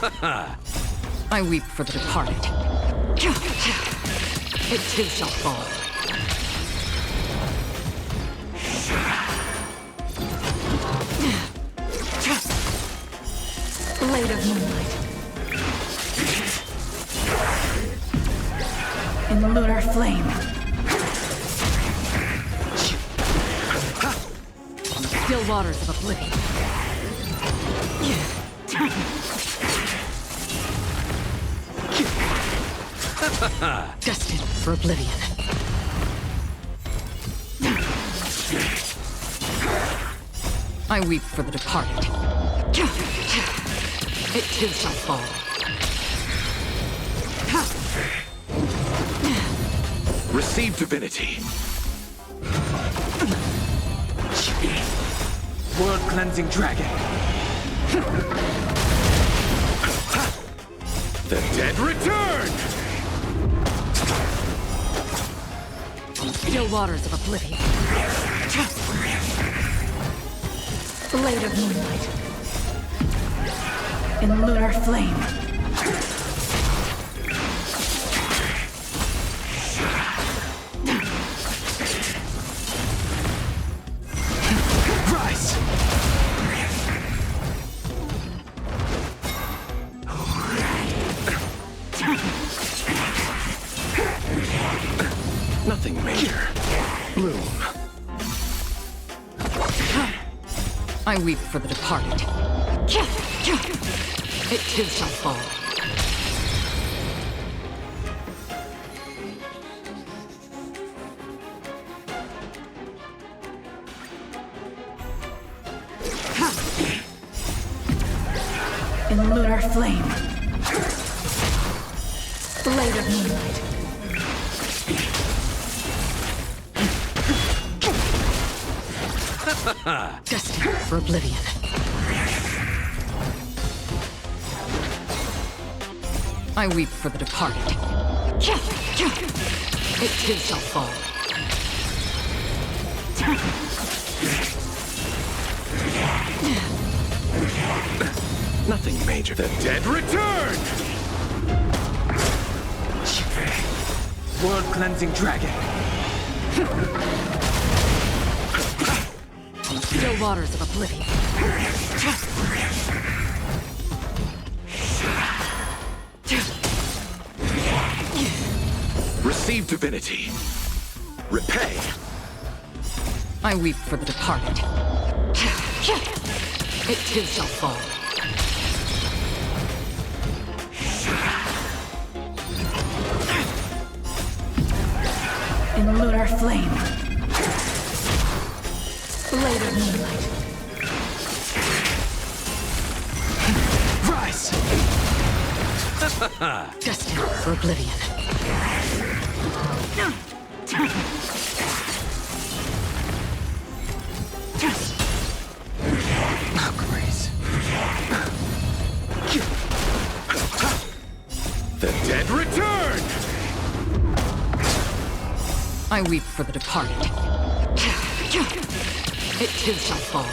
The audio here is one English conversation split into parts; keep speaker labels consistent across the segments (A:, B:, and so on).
A: I weep for the departed. It too shall fall. Blade of moonlight. In the lunar flame. Still waters of oblivion. Destined for oblivion. I weep for the departed. It too shall fall.
B: Receive divinity. World-cleansing dragon. The dead return!
A: Still waters of oblivion. Blade of moonlight. In lunar flame.
B: Rise! Nothing major. Bloom.
A: I weep for the departed. It too shall fall. In lunar flame. Blade of moonlight. Destined for oblivion. I weep for the departed. It too shall fall.
B: Nothing major. The dead return! World-cleansing dragon.
A: Still waters of oblivion.
B: Receive divinity. Repay.
A: I weep for the departed. It too shall fall. In lunar flame. Blade of moonlight.
B: Rise!
A: Destined for oblivion.
B: Oh, grace. The dead return!
A: I weep for the departed. It too shall fall.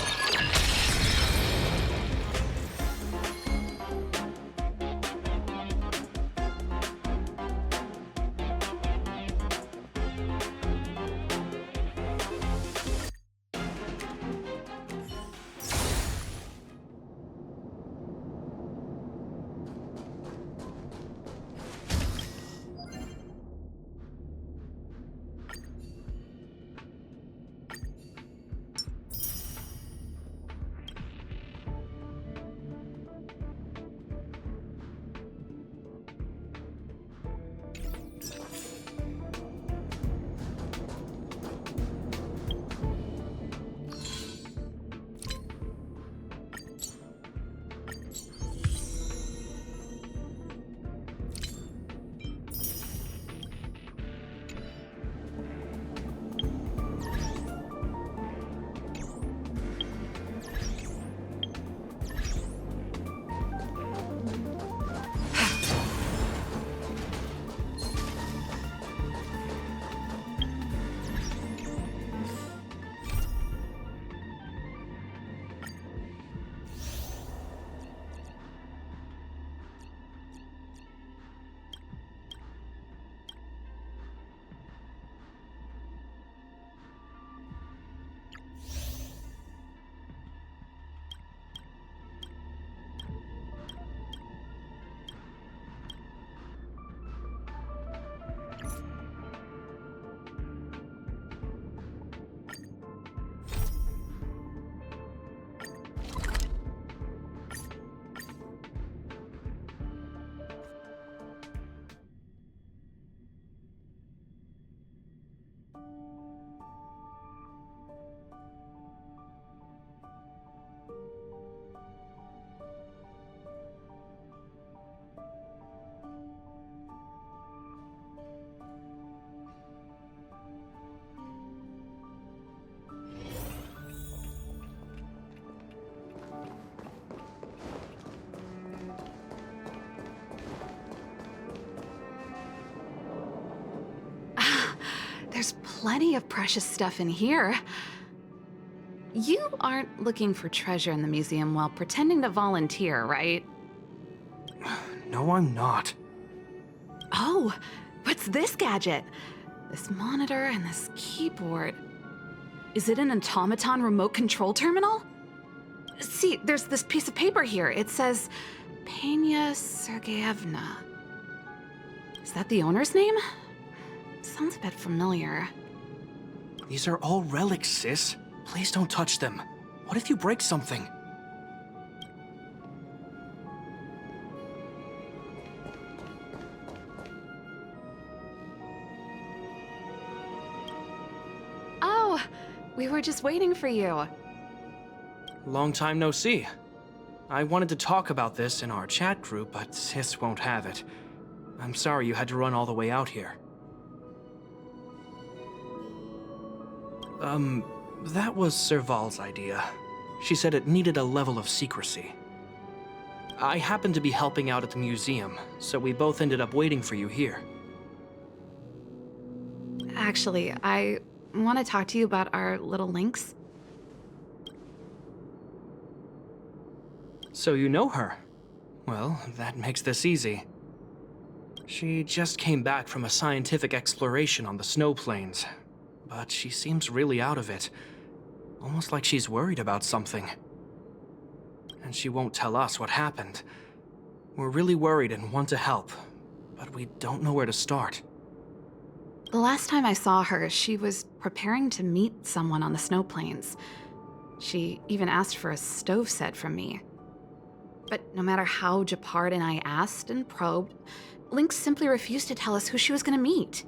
C: plenty of precious stuff in here. You aren't looking for treasure in the museum while pretending to volunteer, right?
D: No, I'm not.
C: Oh, what's this gadget? This monitor and this keyboard. Is it an automaton remote control terminal? See, there's this piece of paper here. It says, Pena Sergeyevna. Is that the owner's name? Sounds a bit familiar.
D: These are all relics, sis. Please don't touch them. What if you break something?
C: Oh, we were just waiting for you.
D: Long time no see. I wanted to talk about this in our chat group, but sis won't have it. I'm sorry you had to run all the way out here. That was Serval's idea. She said it needed a level of secrecy. I happened to be helping out at the museum, so we both ended up waiting for you here.
C: Actually, I want to talk to you about our little Lynx.
D: So you know her? Well, that makes this easy. She just came back from a scientific exploration on the snow plains, but she seems really out of it. Almost like she's worried about something. And she won't tell us what happened. We're really worried and want to help, but we don't know where to start.
C: The last time I saw her, she was preparing to meet someone on the snow plains. She even asked for a stove set from me. But no matter how Japard and I asked and probed, Lynx simply refused to tell us who she was going to meet.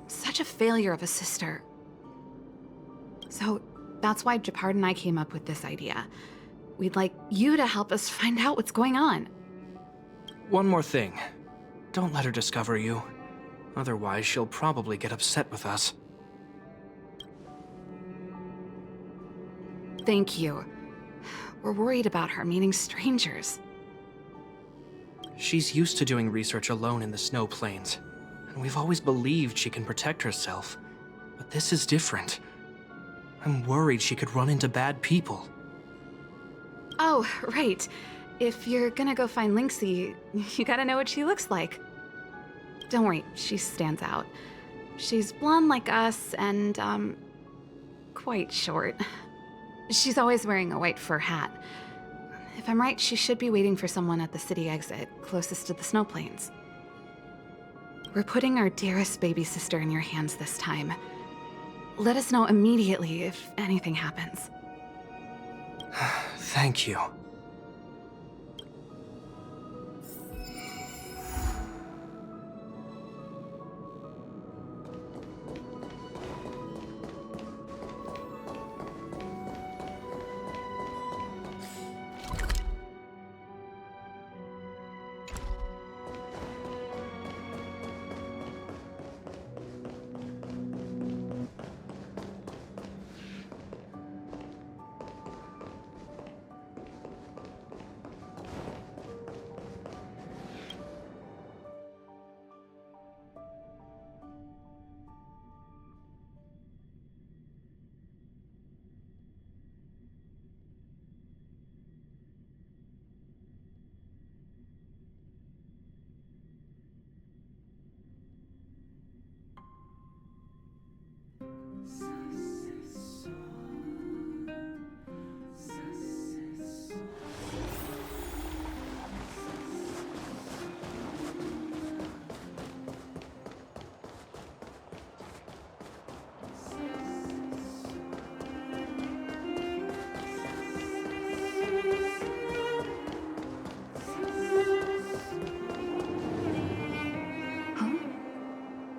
C: Such a failure of a sister. So that's why Japard and I came up with this idea. We'd like you to help us find out what's going on.
D: One more thing. Don't let her discover you. Otherwise, she'll probably get upset with us.
C: Thank you. We're worried about her meeting strangers.
D: She's used to doing research alone in the snow plains, and we've always believed she can protect herself. But this is different. I'm worried she could run into bad people.
C: Oh, right. If you're gonna go find Lynxie, you gotta know what she looks like. Don't worry, she stands out. She's blonde like us and, quite short. She's always wearing a white fur hat. If I'm right, she should be waiting for someone at the city exit, closest to the snow plains. We're putting our dearest baby sister in your hands this time. Let us know immediately if anything happens.
D: Thank you.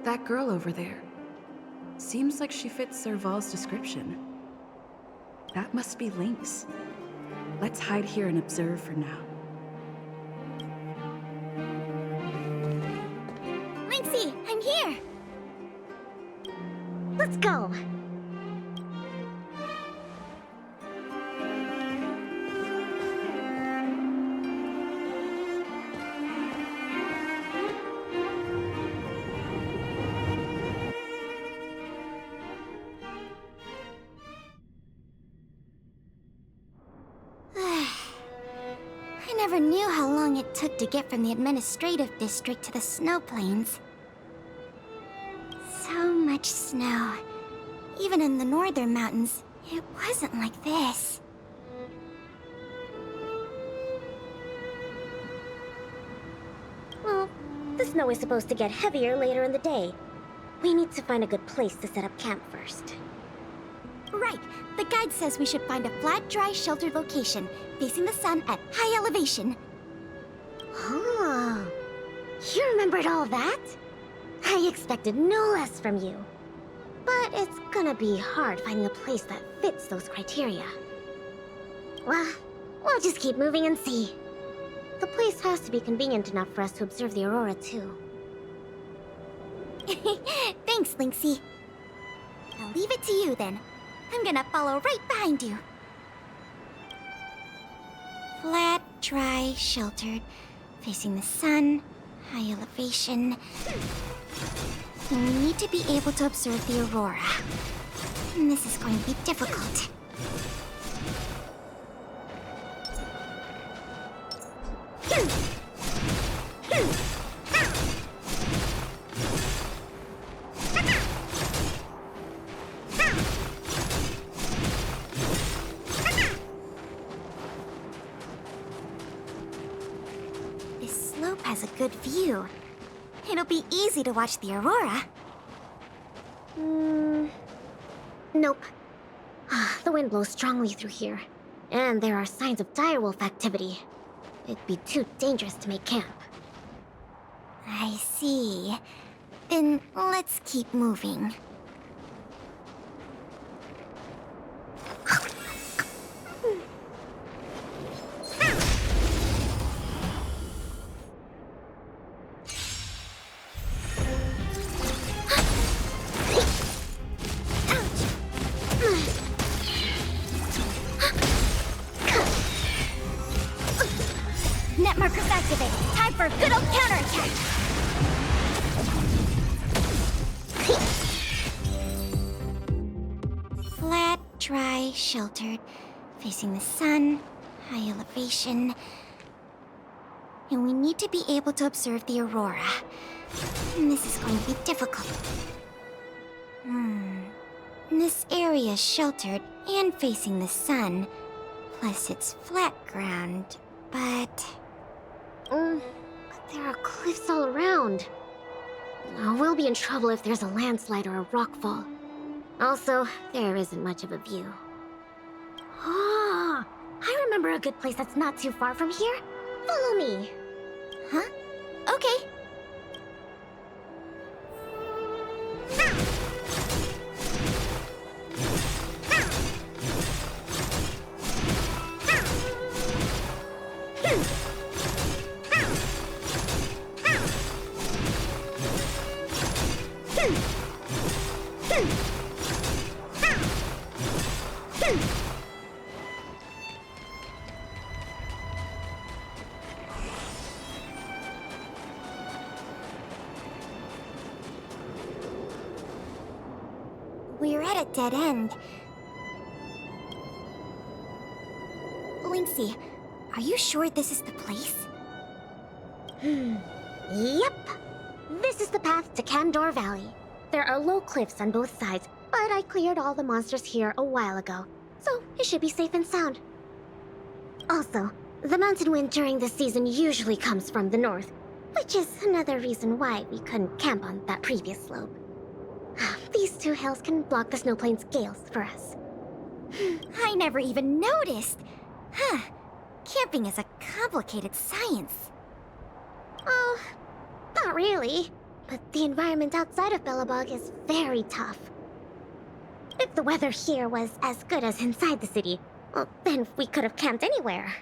E: That girl over there. Seems like she fits Serval's description. That must be Lynx. Let's hide here and observe for now.
F: Lynxie, I'm here! Let's go! never knew how long it took to get from the administrative district to the snow plains. So much snow. Even in the northern mountains, it wasn't like this.
G: Well, the snow is supposed to get heavier later in the day. We need to find a good place to set up camp first.
F: Right. The guide says we should find a flat, dry, sheltered location, facing the sun at high elevation.
G: Oh, you remembered all that? I expected no less from you. But it's gonna be hard finding a place that fits those criteria. Well, we'll just keep moving and see. The place has to be convenient enough for us to observe the aurora, too.
F: Thanks, Lynxie. I'll leave it to you, then. I'm gonna follow right behind you. Flat, dry, sheltered, facing the sun, high elevation. We need to be able to observe the aurora. And this is going to be difficult. This slope has a good view. It'll be easy to watch the aurora.
G: Nope. The wind blows strongly through here. And there are signs of direwolf activity. It'd be too dangerous to make camp.
F: I see. Then let's keep moving. Net markers activated. Time for a good old counterattack. Flat, dry, sheltered, facing the sun, high elevation. And we need to be able to observe the aurora. And this is going to be difficult. This area is sheltered and facing the sun. Plus it's flat ground, but
G: There are cliffs all around. We'll be in trouble if there's a landslide or a rockfall. Also, there isn't much of a view. Ah, I remember a good place that's not too far from here. Follow me.
F: Huh? Okay. We're at a dead end. Lynxie, are you sure this is the place?
G: Yep. This is the path to Candor Valley. There are low cliffs on both sides, but I cleared all the monsters here a while ago, so it should be safe and sound. Also, the mountain wind during this season usually comes from the north, which is another reason why we couldn't camp on that previous slope. These two hills can block the snowplains' gales for us.
F: I never even noticed. Huh. Camping is a complicated science.
G: Oh, not really. But the environment outside of Bellabog is very tough. If the weather here was as good as inside the city, well, then we could have camped anywhere.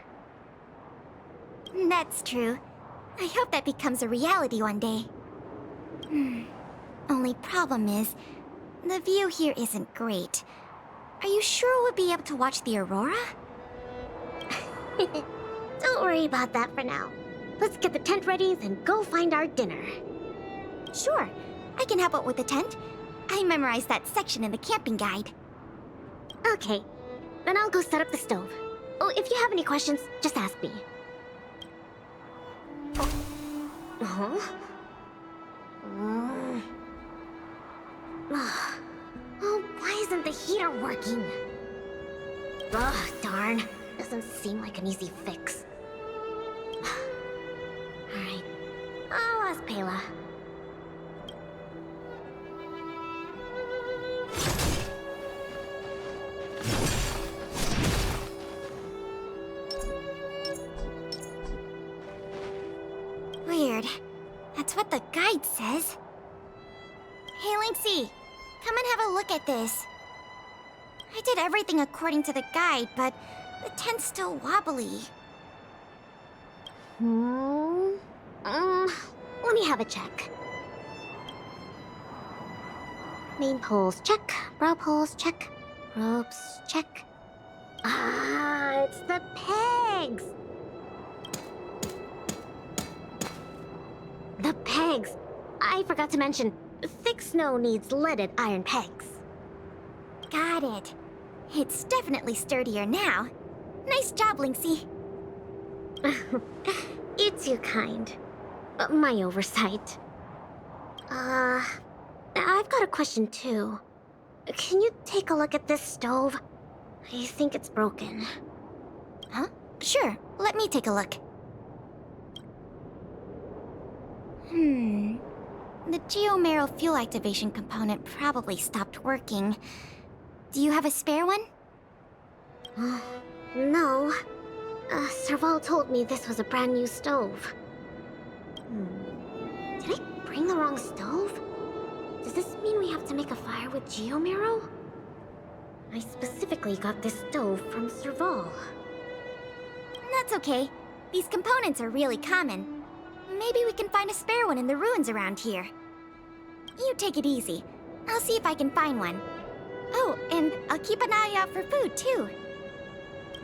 F: That's true. I hope that becomes a reality one day. Only problem is, the view here isn't great. Are you sure we'll be able to watch the aurora?
G: Don't worry about that for now. Let's get the tent ready, then go find our dinner.
F: Sure, I can help out with the tent. I memorized that section in the camping guide.
G: Okay, then I'll go set up the stove. Oh, if you have any questions, just ask me. Huh? Oh, why isn't the heater working? Ugh, darn. Doesn't seem like an easy fix. Alright. I'll ask Pela.
F: Weird. That's what the guide says. Hey, Lynxie, come and have a look at this. I did everything according to the guide, but the tent's still wobbly.
G: Let me have a check. Main poles, check. Brow poles, check. Ropes, check. Ah, it's the pegs! The pegs! I forgot to mention, thick snow needs leaded iron pegs.
F: Got it. It's definitely sturdier now. Nice job, Lynxie.
G: It's your kind. My oversight. I've got a question too. Can you take a look at this stove? I think it's broken.
F: Huh? Sure, let me take a look. The geomarrow fuel activation component probably stopped working. Do you have a spare one?
G: No. Serval told me this was a brand new stove. Did I bring the wrong stove? Does this mean we have to make a fire with geomarrow? I specifically got this stove from Serval.
F: That's okay. These components are really common. Maybe we can find a spare one in the ruins around here. You take it easy. I'll see if I can find one. Oh, and I'll keep an eye out for food, too.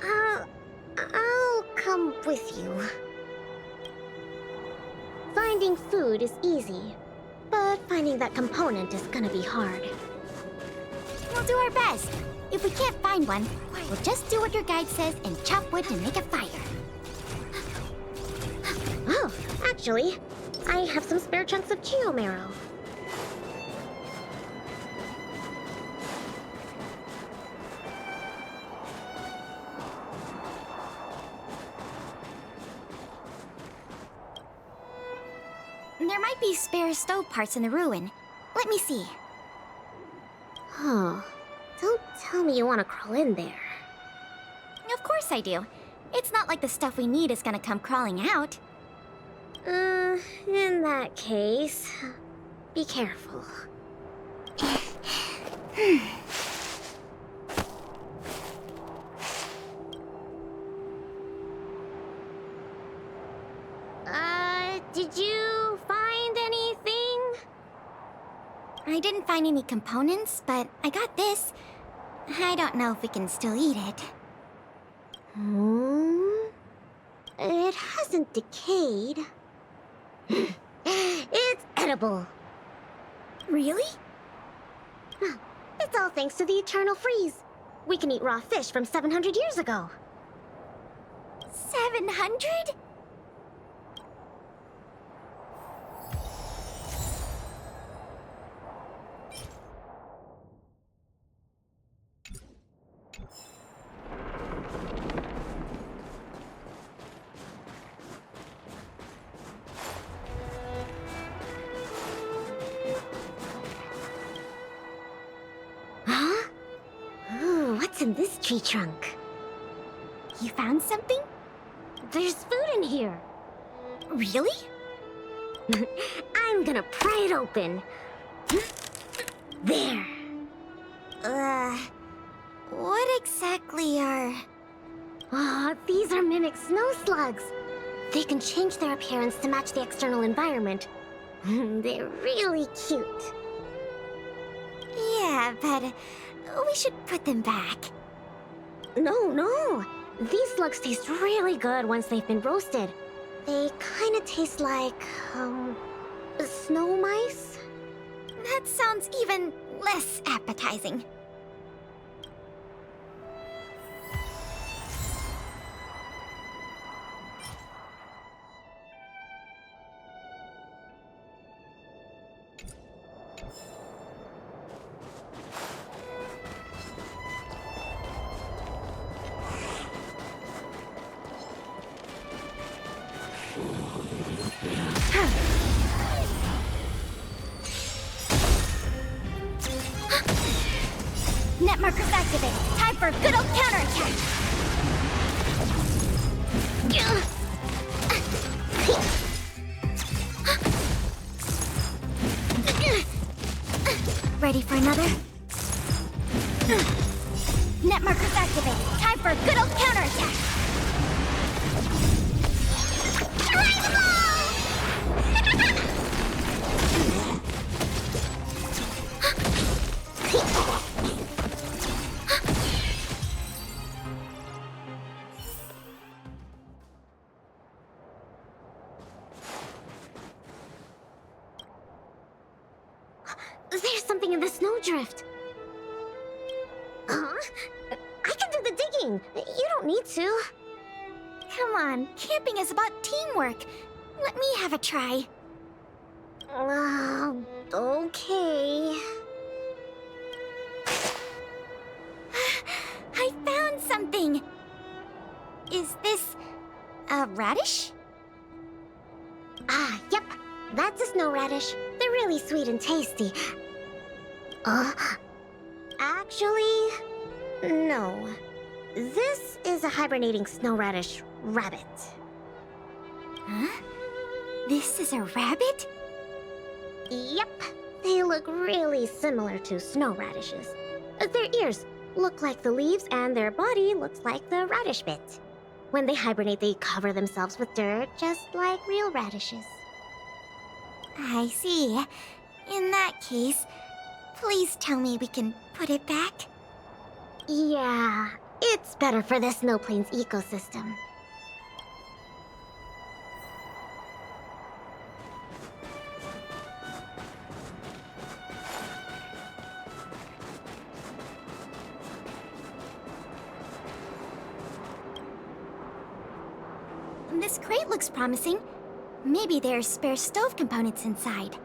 G: I'll come with you. Finding food is easy, but finding that component is gonna be hard.
F: We'll do our best. If we can't find one, we'll just do what your guide says and chop wood to make a fire.
G: Oh, actually, I have some spare chunks of geomarrow.
F: There might be spare stove parts in the ruin. Let me see.
G: Oh, don't tell me you want to crawl in there.
F: Of course I do. It's not like the stuff we need is gonna come crawling out.
G: In that case, be careful. Did you find anything?
F: I didn't find any components, but I got this. I don't know if we can still eat it.
G: It hasn't decayed. It's edible.
F: Really?
G: It's all thanks to the eternal freeze. We can eat raw fish from 700 years ago.
F: 700?
G: Huh? Ooh, what's in this tree trunk?
F: You found something?
G: There's food in here.
F: Really?
G: I'm gonna pry it open. There.
F: What exactly are...
G: Oh, these are mimic snow slugs. They can change their appearance to match the external environment. They're really cute.
F: Yeah, but we should put them back.
G: No. These slugs taste really good once they've been roasted. They kind of taste like, snow mice?
F: That sounds even less appetizing. Net markers activated. Time for a good old counterattack. Ready for another? Net markers activated. Time for a good old counterattack. Try the ball!
G: There's something in the snowdrift. Huh? I can do the digging. You don't need to.
F: Come on, camping is about teamwork. Let me have a try.
G: Okay.
F: I found something. Is this a radish?
G: Ah, yep. That's a snow radish. They're really sweet and tasty. Actually, no. This is a hibernating snow radish rabbit.
F: Huh? This is a rabbit?
G: Yep. They look really similar to snow radishes. Their ears look like the leaves and their body looks like the radish bit. When they hibernate, they cover themselves with dirt, just like real radishes.
F: I see. In that case, please tell me we can put it back.
G: Yeah, it's better for the Snow Plains ecosystem.
F: This crate looks promising. Maybe there's spare stove components inside.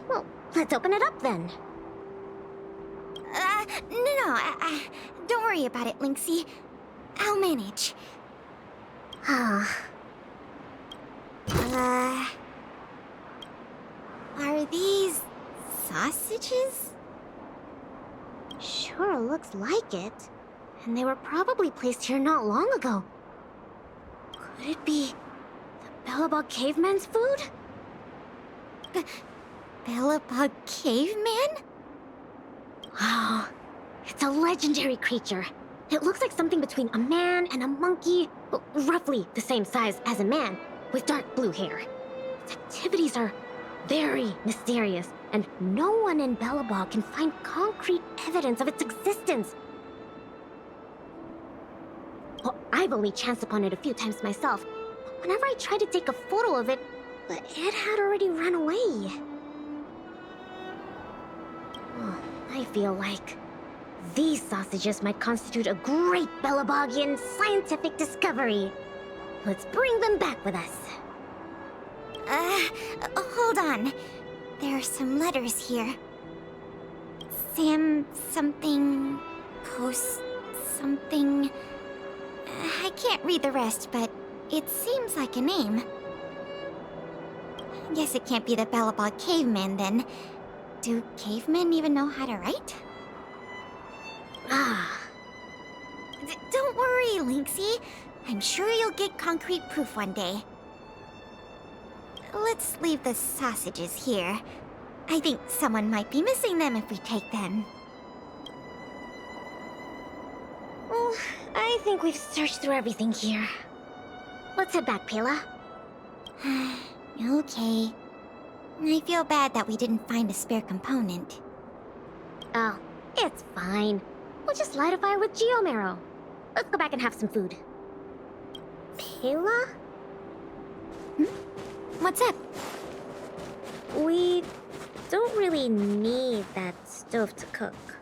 G: Well, let's open it up then.
F: No. Don't worry about it, Lynxie. I'll manage. Are these sausages?
G: Sure looks like it. And they were probably placed here not long ago. Could it be the Bellabog caveman's food?
F: Bellabog caveman?
G: Wow, it's a legendary creature. It looks like something between a man and a monkey, well, roughly the same size as a man, with dark blue hair. Its activities are very mysterious, and no one in Bellabog can find concrete evidence of its existence. Well, I've only chanced upon it a few times myself. Whenever I tried to take a photo of it, it had already run away. I feel like these sausages might constitute a great Bellabogian scientific discovery. Let's bring them back with us.
F: Hold on. There are some letters here. Sam something... Post something... I can't read the rest, but it seems like a name. Guess it can't be the Bellabog caveman, then. Do cavemen even know how to write? Don't worry, Lynxie. I'm sure you'll get concrete proof one day. Let's leave the sausages here. I think someone might be missing them if we take them.
G: Well, I think we've searched through everything here. Let's head back, Pela.
F: Okay. I feel bad that we didn't find a spare component.
G: Oh, it's fine. We'll just light a fire with Geomarrow. Let's go back and have some food. Pela?
F: What's up?
G: We don't really need that stove to cook.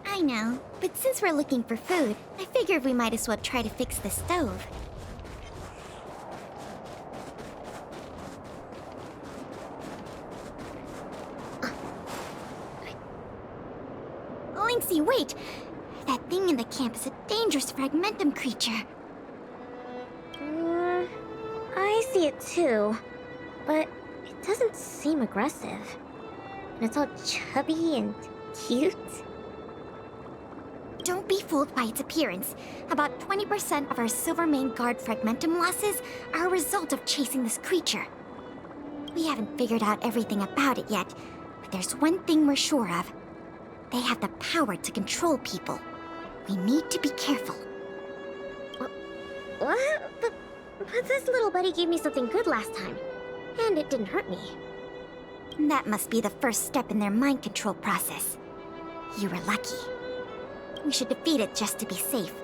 F: I know, but since we're looking for food, I figured we might as well try to fix the stove. Lynxie, wait! That thing in the camp is a dangerous fragmentum creature.
G: I see it too, but it doesn't seem aggressive. And it's all chubby and cute?
F: Don't be fooled by its appearance. About 20% of our Silvermane Guard fragmentum losses are a result of chasing this creature. We haven't figured out everything about it yet, but there's one thing we're sure of. They have the power to control people. We need to be careful.
G: What? But this little buddy gave me something good last time, and it didn't hurt me.
F: That must be the first step in their mind control process. You were lucky. We should defeat it just to be safe.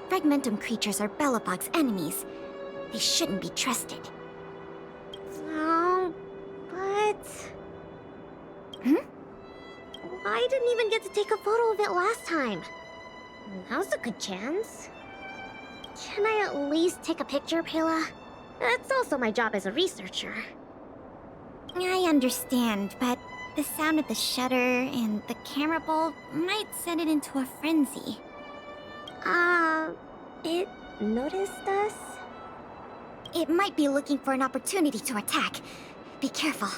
F: Fragmentum creatures are Belobog's enemies. They shouldn't be trusted.
G: Oh, but... I didn't even get to take a photo of it last time. Now's a good chance. Can I at least take a picture, Pela? That's also my job as a researcher.
F: I understand, but the sound of the shutter and the camera bulb might send it into a frenzy.
G: It noticed us?
F: It might be looking for an opportunity to attack. Be careful.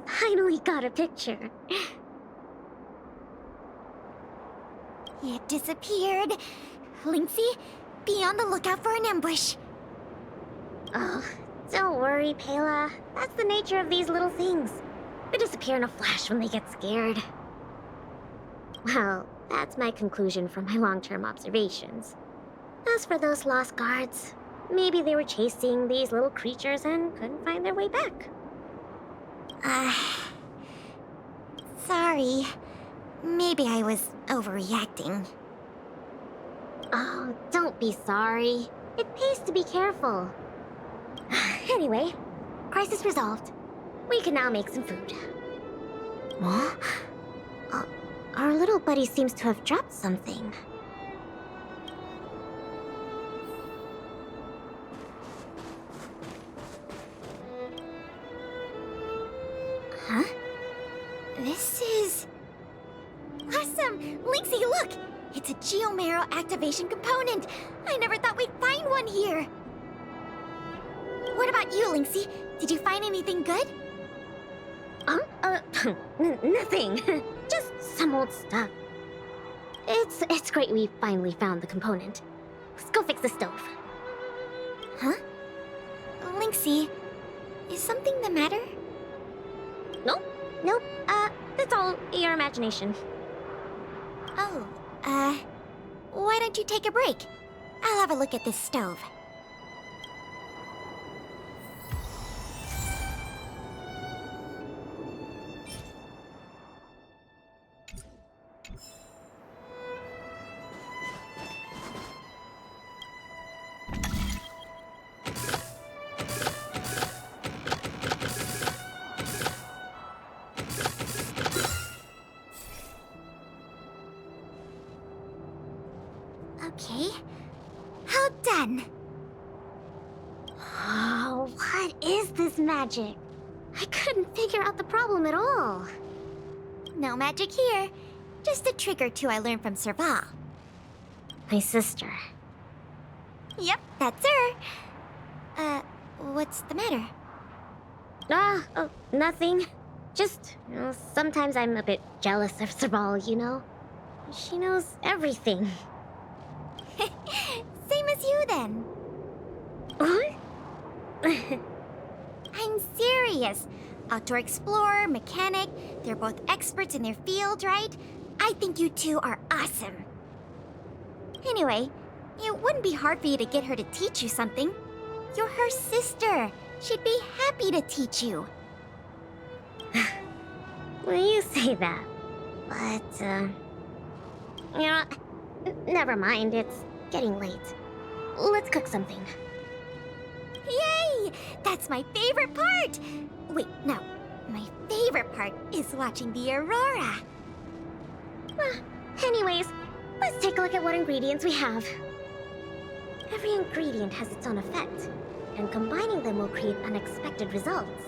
G: Finally got a picture.
F: It disappeared. Lynxie, be on the lookout for an ambush.
G: Oh, don't worry, Pela. That's the nature of these little things. They disappear in a flash when they get scared. Well, that's my conclusion from my long-term observations. As for those lost guards, maybe they were chasing these little creatures and couldn't find their way back.
F: Sorry. Maybe I was overreacting.
G: Oh, don't be sorry. It pays to be careful. Anyway, crisis resolved. We can now make some food. What? Our little buddy seems to have dropped something.
F: Huh? This is... Awesome! Lynxie, look! It's a Geomarrow activation component! I never thought we'd find one here! What about you, Lynxie? Did you find anything good?
G: Nothing. Just some old stuff. It's great we finally found the component. Let's go fix the stove.
F: Huh? Lynxie, is something the matter?
G: Nope. That's all your imagination.
F: Oh, why don't you take a break? I'll have a look at this stove. Okay. How done?
G: Oh, what is this magic? I couldn't figure out the problem at all.
F: No magic here. Just a trick or two I learned from Serval.
G: My sister.
F: Yep, that's her. What's the matter?
G: Oh, nothing. Just, sometimes I'm a bit jealous of Serval, you know? She knows everything.
F: Same as you then.
G: What?
F: I'm serious. Outdoor explorer, mechanic, they're both experts in their field, right? I think you two are awesome. Anyway, it wouldn't be hard for you to get her to teach you something. You're her sister. She'd be happy to teach you.
G: Well, you say that. But, never mind. It's getting late. Let's cook something.
F: Yay! That's my favorite part! Wait, no. My favorite part is watching the aurora.
G: Anyways, let's take a look at what ingredients we have. Every ingredient has its own effect, and combining them will create unexpected results.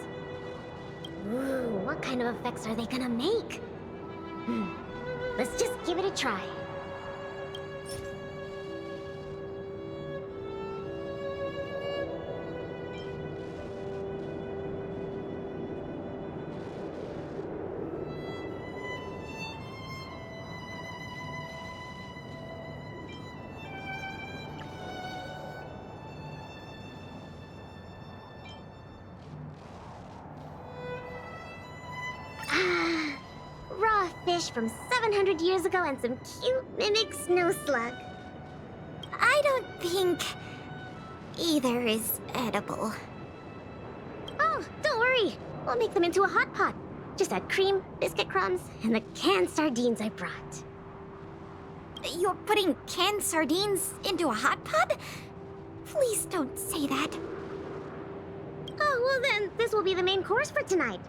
G: Ooh, what kind of effects are they gonna make? try. Raw fish from 700 years ago and some cute mimic snow slug.
F: I don't think either is edible.
G: Oh, don't worry. We'll make them into a hot pot. Just add cream, biscuit crumbs, and the canned sardines I brought.
F: You're putting canned sardines into a hot pot? Please don't say that.
G: Oh, well then, this will be the main course for tonight.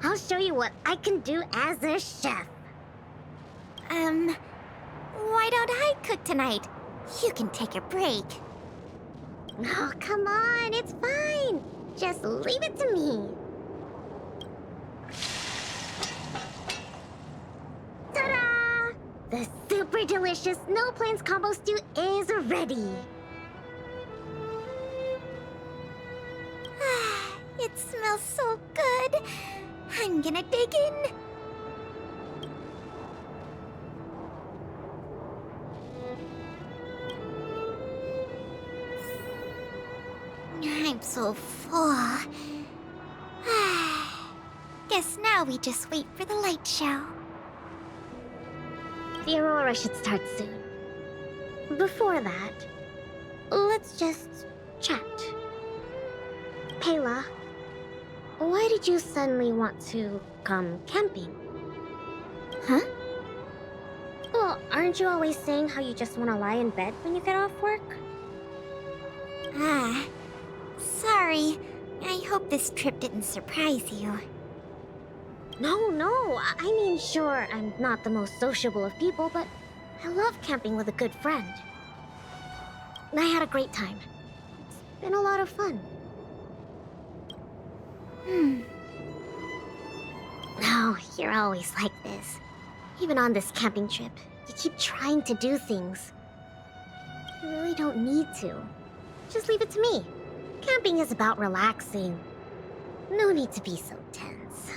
G: I'll show you what I can do as a chef.
F: Why don't I cook tonight? You can take a break.
G: Oh, come on, it's fine. Just leave it to me. Ta-da! The super delicious Snow Plains combo stew is ready.
F: It smells so good. I'm gonna dig in. I'm so full. Guess now we just wait for the light show.
G: The aurora should start soon. Before that, let's just chat. Pela, why did you suddenly want to come camping?
F: Huh?
G: Well, aren't you always saying how you just want to lie in bed when you get off work?
F: Sorry. I hope this trip didn't surprise you.
G: No, I mean, sure, I'm not the most sociable of people, but I love camping with a good friend. I had a great time. It's been a lot of fun. No, you're always like this. Even on this camping trip, you keep trying to do things. You really don't need to. Just leave it to me. Camping is about relaxing. No need to be so tense.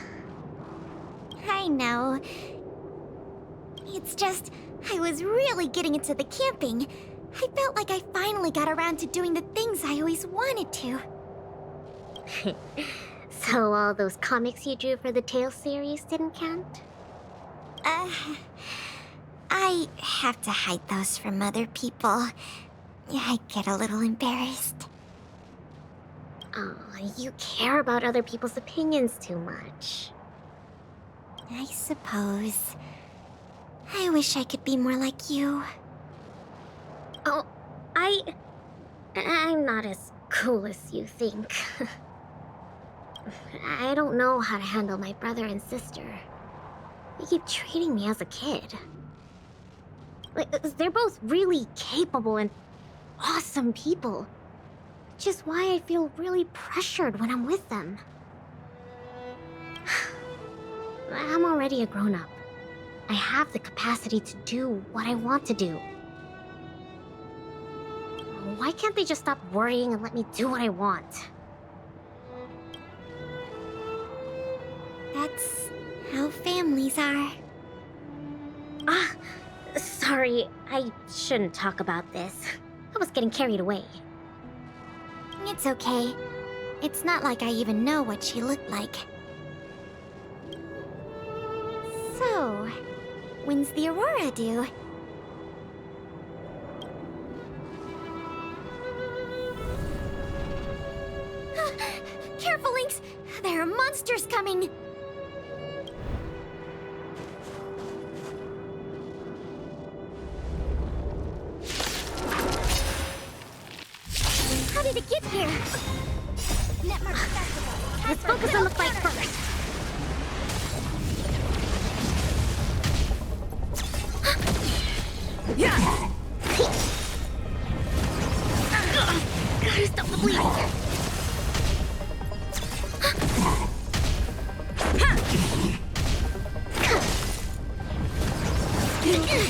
F: I know. It's just, I was really getting into the camping. I felt like I finally got around to doing the things I always wanted to.
G: So all those comics you drew for the Tales series didn't count?
F: I have to hide those from other people. I get a little embarrassed.
G: Oh, you care about other people's opinions too much.
F: I suppose. I wish I could be more like you.
G: Oh, I'm not as cool as you think. I don't know how to handle my brother and sister. They keep treating me as a kid. They're both really capable and awesome people. Which is why I feel really pressured when I'm with them. I'm already a grown-up. I have the capacity to do what I want to do. Why can't they just stop worrying and let me do what I want?
F: That's how families are.
G: Sorry, I shouldn't talk about this. I was getting carried away.
F: It's okay. It's not like I even know what she looked like. So, when's the aurora due? Careful, Lynx! There are monsters coming! How did it get here?
G: Let's focus on the fight first. Gotta stop the bleeding.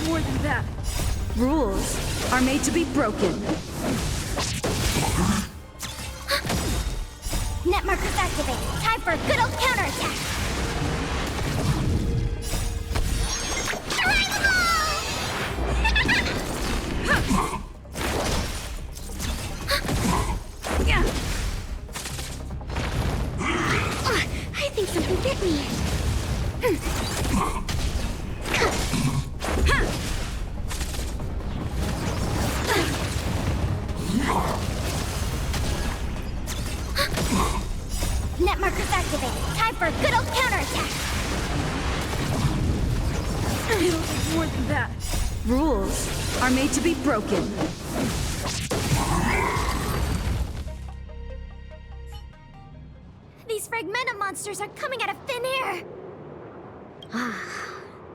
E: More than that. Rules are made to be broken.
F: Net markers activated. Time for a good old counterattack.
E: Yeah.
F: I think something bit me. Net markers activated. Time for a good old counterattack.
E: It'll take more than that. Rules are made to be broken.
F: These fragmentum monsters are coming out of thin air.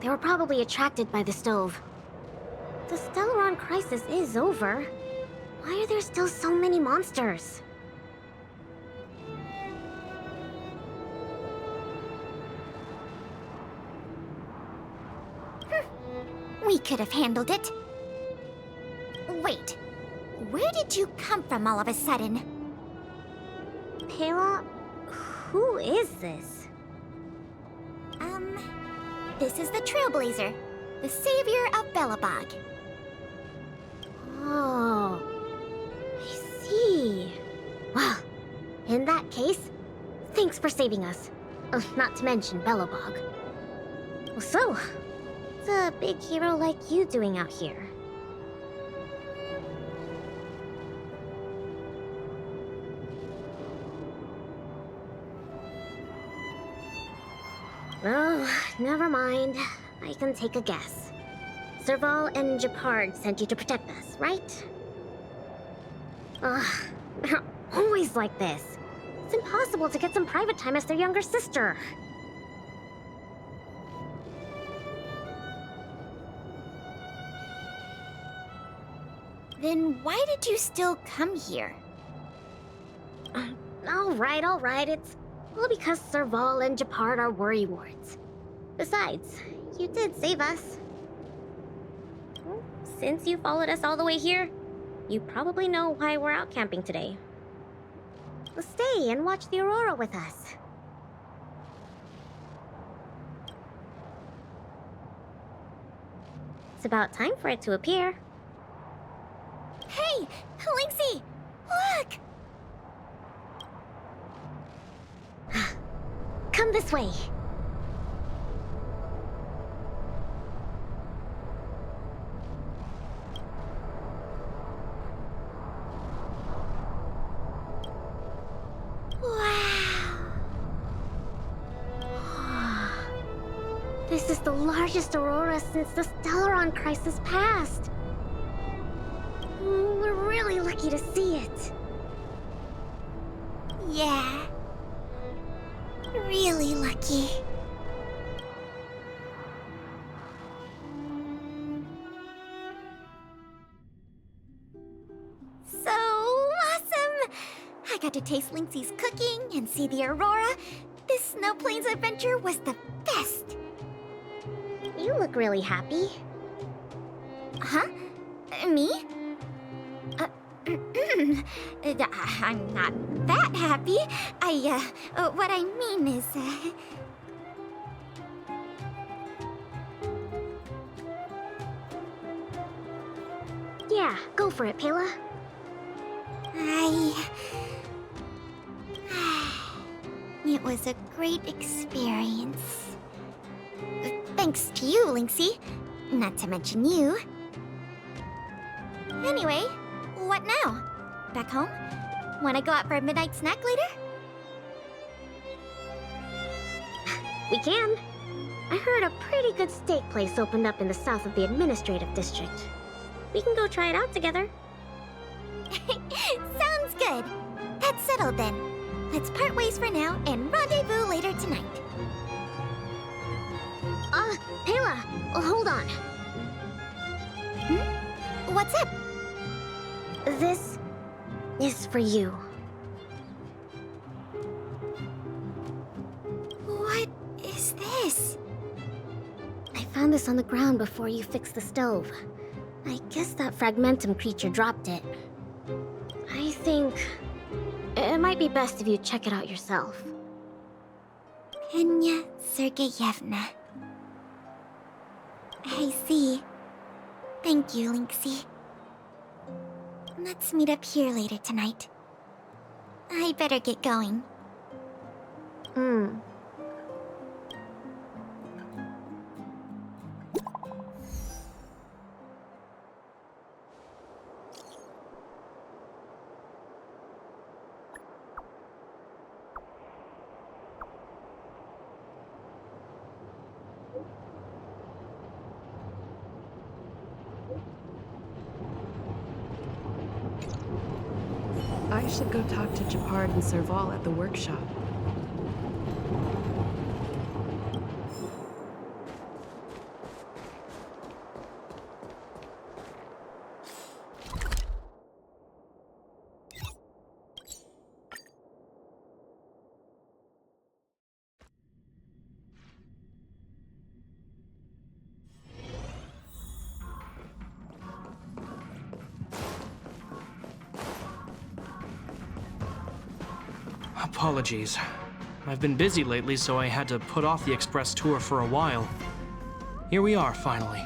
F: They were probably attracted by the stove. The Stellaron crisis is over. Why are there still so many monsters? We could have handled it. Wait, where did you come from all of a sudden? Pela, who is this? This is the Trailblazer, the savior of Belobog. Oh, I see. Well, in that case, thanks for saving us. Not to mention Belobog. So, what's a big hero like you doing out here? Oh, never mind. I can take a guess. Serval and Japard sent you to protect us, right? Ugh, they're always like this. It's impossible to get some private time as their younger sister. Then why did you still come here? All right. It's all because Serval and Japard are worrywarts. Besides, you did save us. Well, since you followed us all the way here, you probably know why we're out camping today. Well, stay and watch the aurora with us. It's about time for it to appear. Hey, Lynxie! Look! Come this way. This is the largest aurora since the Stellaron crisis passed. We're really lucky to see it. Yeah. Really lucky. So awesome! I got to taste Lynxie's cooking and see the aurora. This Snow Plains adventure was the best. You look really happy. Huh? Me? I'm not that happy. What I mean is, Yeah, go for it, Pela. It was a great experience. Thanks to you, Lynxie. Not to mention you. Anyway, what now? Back home? Wanna go out for a midnight snack later? We can. I heard a pretty good steak place opened up in the south of the administrative district. We can go try it out together. Sounds good. That's settled then. Let's part ways for now and rendezvous later tonight. Pela, hold on. What's up? This is for you. What is this?
G: I found this on the ground before you fixed the stove. I guess that fragmentum creature dropped it. I think it might be best if you check it out yourself.
F: Kenya Sergeyevna. I see. Thank you, Linksy. Let's meet up here later tonight. I better get going.
E: I should go talk to Japard and Serval at the workshop.
D: Apologies. I've been busy lately, so I had to put off the express tour for a while. Here we are, finally.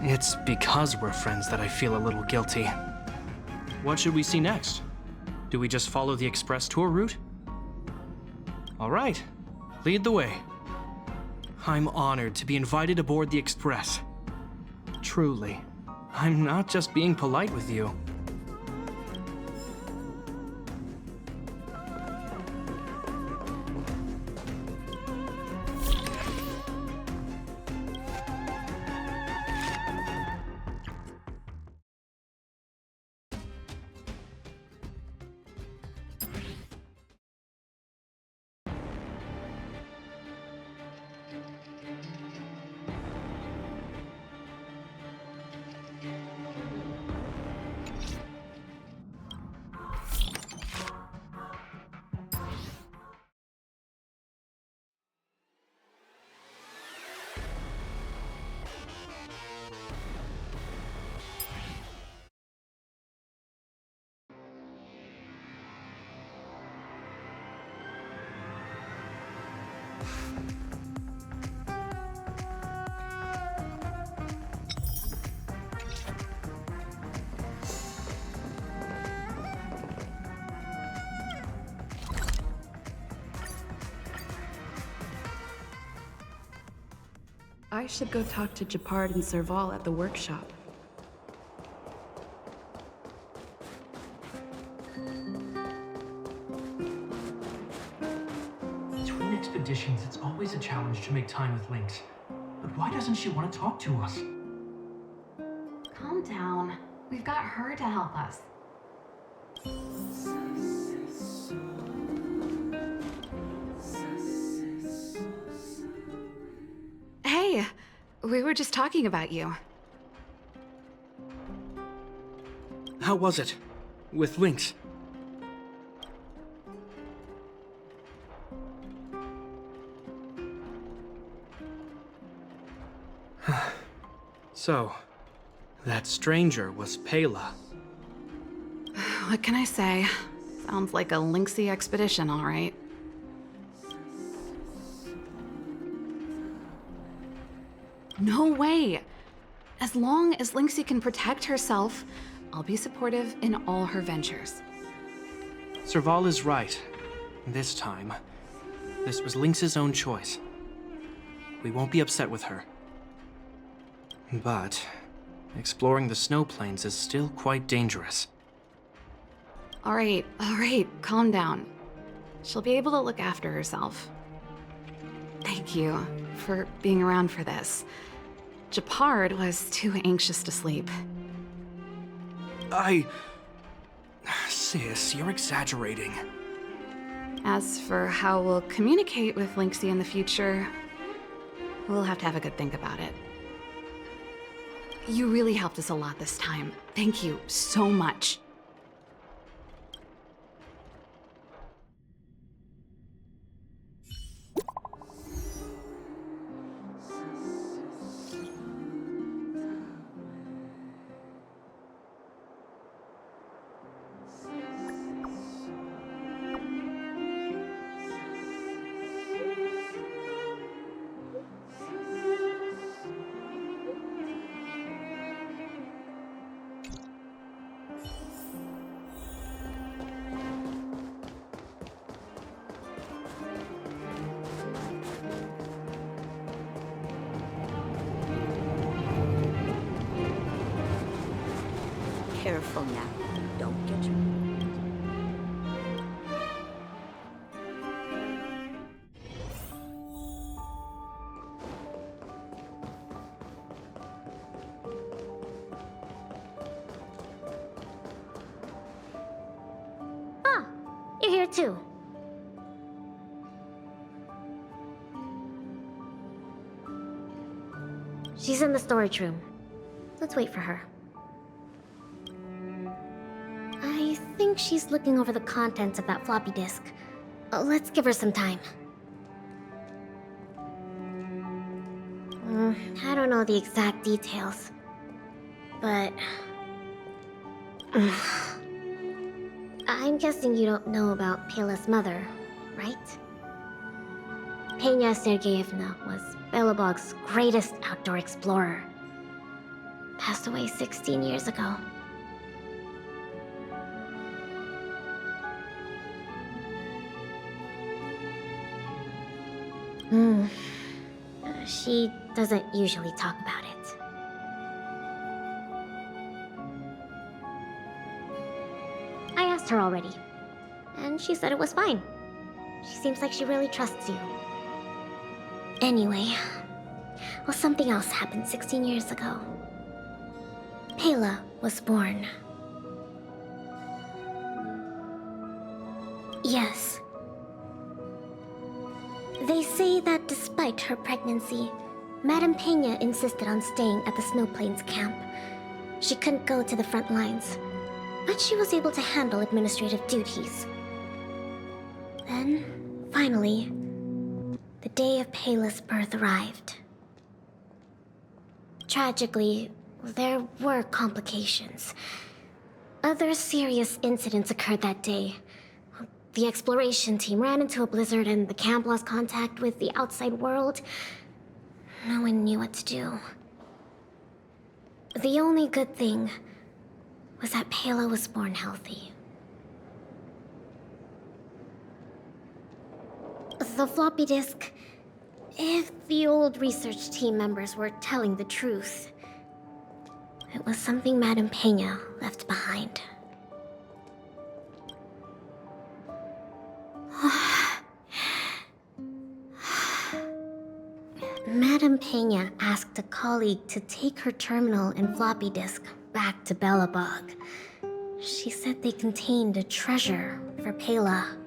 D: It's because we're friends that I feel a little guilty. What should we see next? Do we just follow the express tour route? All right, lead the way. I'm honored to be invited aboard the express. Truly. I'm not just being polite with you.
E: I should go talk to Japard and Serval at the workshop.
D: Between expeditions, it's always a challenge to make time with Lynx. But why doesn't she want to talk to us?
C: Calm down. We've got her to help us. Hey, we were just talking about you.
D: How was it? With Lynx? So, that stranger was Pela.
C: What can I say? Sounds like a Lynxy expedition, all right. No way! As long as Lynxy can protect herself, I'll be supportive in all her ventures.
D: Serval is right. This time, this was Lynx's own choice. We won't be upset with her. But exploring the snow plains is still quite dangerous.
C: All right, calm down. She'll be able to look after herself. Thank you for being around for this. Japard was too anxious to sleep.
D: Sis, you're exaggerating.
C: As for how we'll communicate with Lynxy in the future, we'll have to have a good think about it. You really helped us a lot this time. Thank you so much.
H: careful now. Don't get your...
G: Ah, you're here too. She's in the storage room. Let's wait for her. I think she's looking over the contents of that floppy disk. Let's give her some time. I don't know the exact details, but... I'm guessing you don't know about Pela's mother, right? Pena Sergeyevna was Belobog's greatest outdoor explorer. Passed away 16 years ago. She doesn't usually talk about it. I asked her already, and she said it was fine. She seems like she really trusts you. Anyway, well, something else happened 16 years ago. Pela was born. Yes. They say that despite her pregnancy, Madame Pena insisted on staying at the Snow Plains camp. She couldn't go to the front lines, but she was able to handle administrative duties. Then, finally, the day of Pela's birth arrived. Tragically, there were complications. Other serious incidents occurred that day. The exploration team ran into a blizzard and the camp lost contact with the outside world. No one knew what to do. The only good thing was that Pela was born healthy. The floppy disk... If the old research team members were telling the truth, it was something Madame Pena left behind. Madame Pena asked a colleague to take her terminal and floppy disk back to Belobog. She said they contained a treasure for Pela.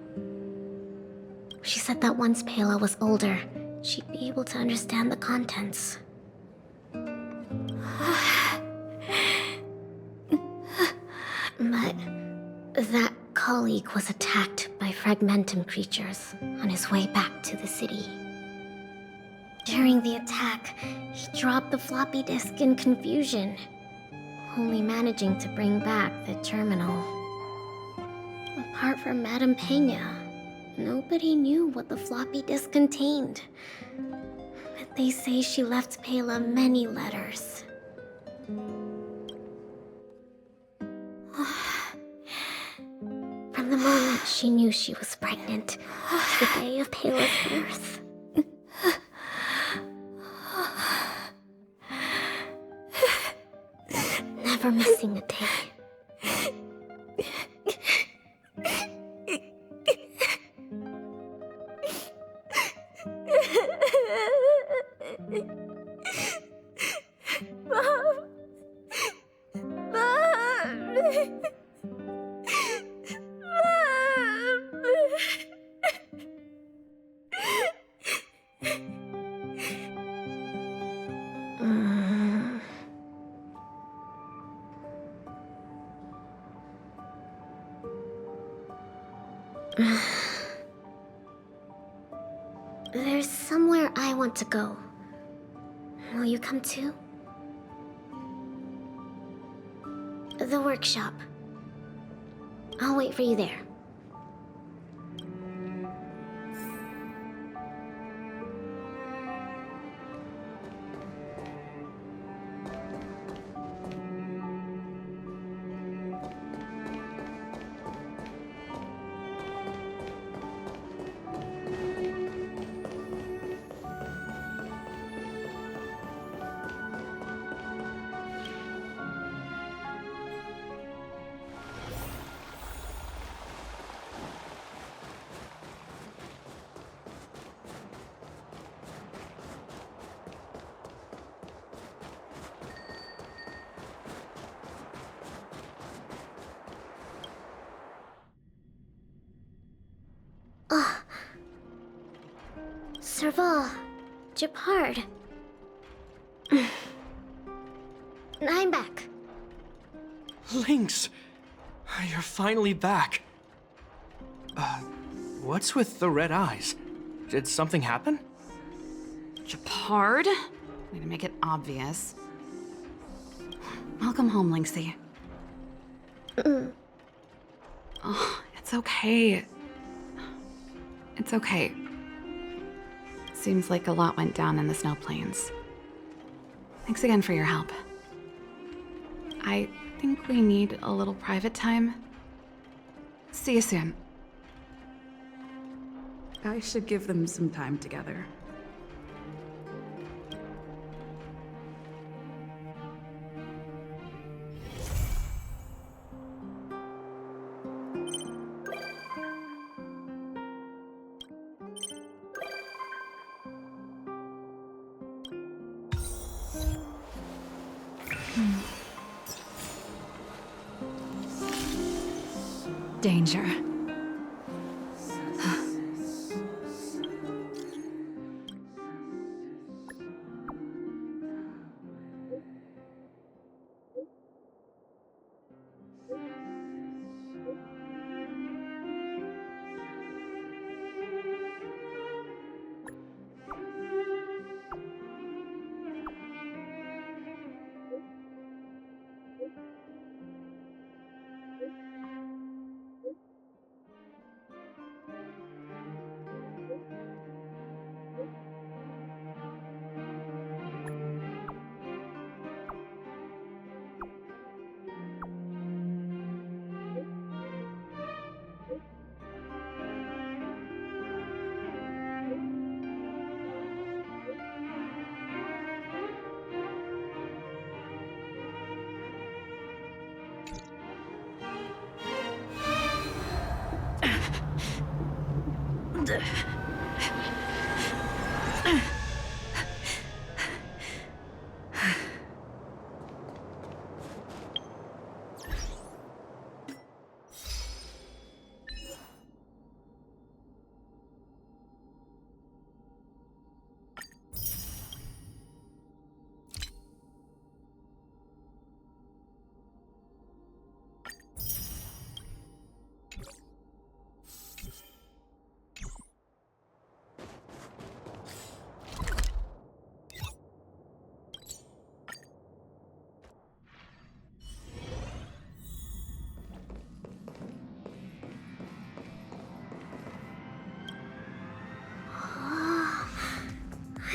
G: She said that once Pela was older, she'd be able to understand the contents. But that colleague was attacked by fragmentum creatures on his way back to the city. During the attack, he dropped the floppy disk in confusion, only managing to bring back the terminal. Apart from Madame Pena, nobody knew what the floppy disk contained. But they say she left Pela many letters. From the moment she knew she was pregnant to the day of Pela's birth. Never missing a day.
H: Mom! Mom!
G: There's somewhere I want to go. Will you come too? The workshop. I'll wait for you there. Serval, Japard. I'm back.
D: Lynx! You're finally back. What's with the red eyes? Did something happen?
C: Japard? Way to make it obvious. Welcome home, Lynxie. Oh, it's okay. It's okay. Seems like a lot went down in the snow plains. Thanks again for your help. I think we need a little private time. See you soon.
E: I should give them some time together.
C: Danger.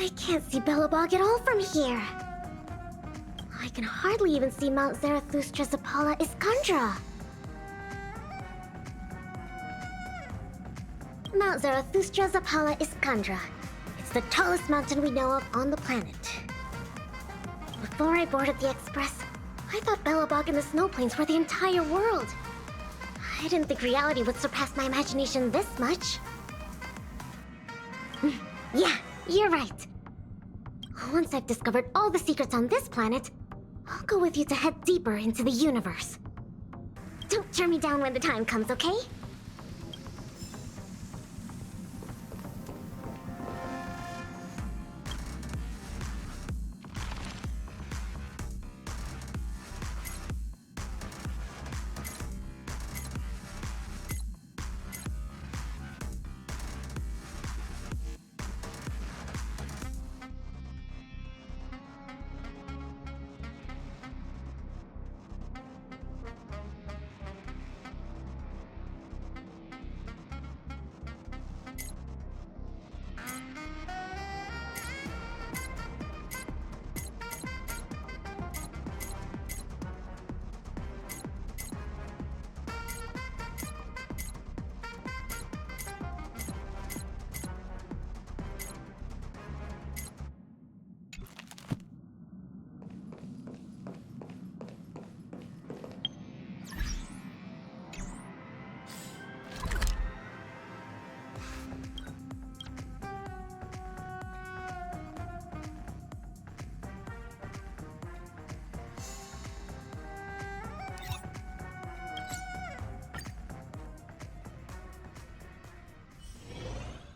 G: I can't see Belobog at all from here. I can hardly even see Mount Zarathustra's Apala Iskandra. Mount Zarathustra's Apala Iskandra. It's the tallest mountain we know of on the planet. Before I boarded the Express, I thought Belobog and the Snow Plains were the entire world. I didn't think reality would surpass my imagination this much. Yeah, you're right. Once I've discovered all the secrets on this planet, I'll go with you to head deeper into the universe. Don't turn me down when the time comes, okay?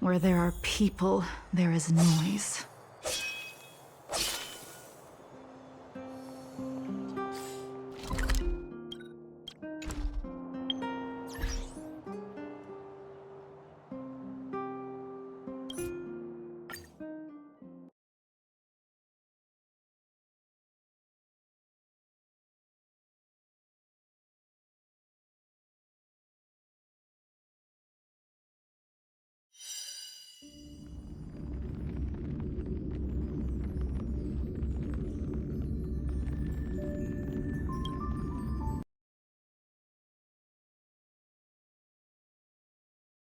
C: Where there are people, there is noise.